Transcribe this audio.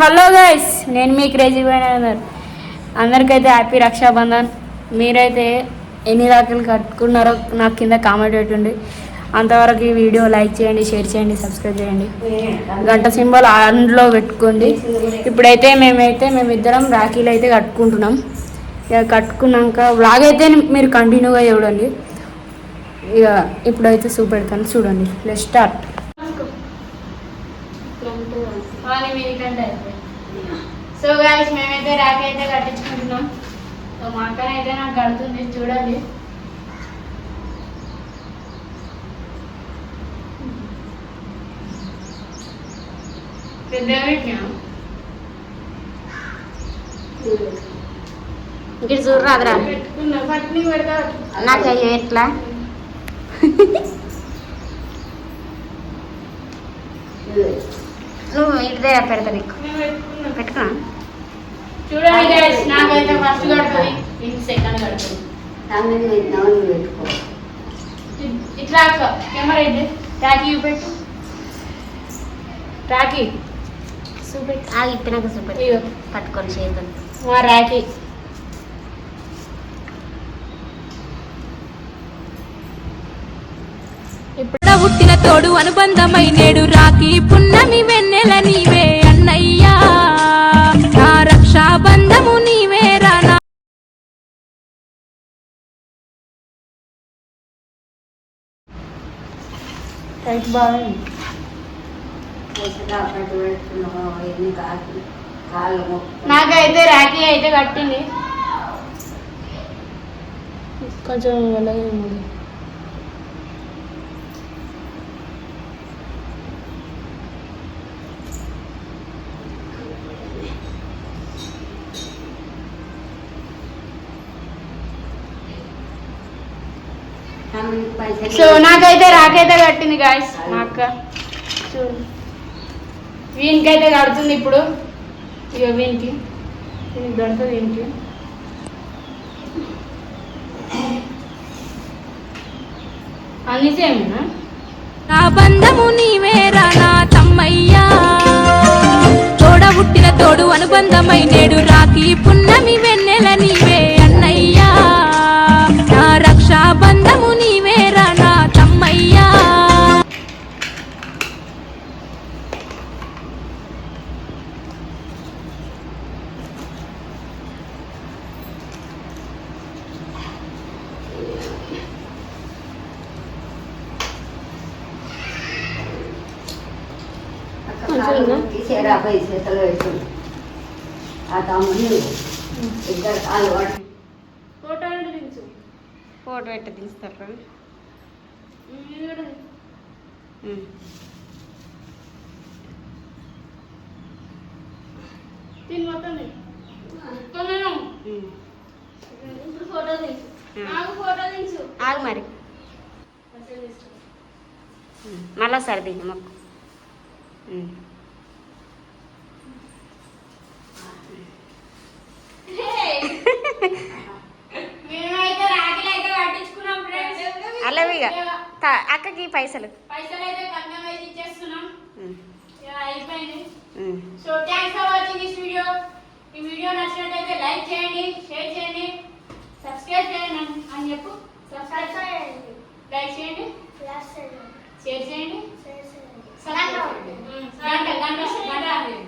Hello guys, నేను మీ crazy పోయినారు. అందరికైతే happy Rakshabandhan. మీరైతే ఎన్ని రాఖీలు కట్టుకున్నారో నాకు కింద కామెంట్ పెట్టండి. అంతవరకు ఈ వీడియో లైక్ చేయండి, షేర్ చేయండి, సబ్స్క్రైబ్ చేయండి, గంట సింబల్ అందులో పెట్టుకోండి. ఇప్పుడైతే మేమిద్దరం రాఖీలు అయితే కట్టుకుంటున్నాం. ఇక కట్టుకున్నాక వ్లాగ్ అయితే మీరు కంటిన్యూగా చూడండి. ఇక ఇప్పుడైతే చూపెడతాను, చూడండి. Let's start. సో గైస్, మేమైతే రాఖీ అయితే కట్టించుకుంటున్నాం. సో మా అక్కన అయితే నాకు కడుతుంది, చూడండి. ఇక్కడ చూడరాదురా, పెట్టుకున్నా పట్ని పెడతా. నాకు అయ్యో ఎట్లా నువ్వు ఇదే పెడతా నీకు పెట్టుకున్నా. చూడండి గైస్, నాకైతే ఫస్ట్ కడుతుంది, ఇంక సెకండ్ కడుతుంది. ఇట్లా కెమెరా అయితే రాఖీ చూపెట్టు. రాఖీ చూపెట్టు. ఇప్పినాక చూపెట్టు. పట్టుకొని చేతులు మా రాఖీ. ఇప్పుడు పుట్టిన తోడు అనుబంధమై నేడు రాఖీ పున్నమి వెన్నెల నీవే అన్నయ్యా, నా రక్షాబంధము నీవే రానా. నాకైతే రాఖీ అయితే కట్టింది, కొంచెం వెళ్ళగా ఉంది. సో నాకైతే రాఖీ అయితే కట్టింది గాయస్, మా అక్క. చూడు, వీనికైతే కడుతుంది ఇప్పుడు. ఇక వీనికి కడుతుంది, వీనికి. అన్ని సేమేనా? నా బంధము నీవే రానా తమ్మయ్యా, తోడబుట్టిన తోడు అనుబంధమై నేడు రాఖీ పున్నమి వెన్నెల నీవే అన్నయ్యా, నా రక్షాబంధము నీవే రానా తమ్మయ్యా. చేతలో వేస్తుంది ఆ తమ్ముడు ఇద్దరు కాలు పట్టు. ఫోటో పెట్టి తీస్తారు. ఆగు మరి, మళ్ళా సర్ది మాకు. అలావిగా అక్కకి పైసలు అయితే కట్నం అయితే ఇచ్చేస్తున్నాం. అయిపోయింది. So thanks for watching this video. ఈ వీడియో నచ్చినట్లయితే లైక్ చేయండి, షేర్ చేయండి, సబ్స్క్రైబ్ చేయండి అని చెప్పు. సబ్స్క్రైబ్ చేయండి, లైక్ చేయండి, షేర్ చేయండి, గంట గంట గంట.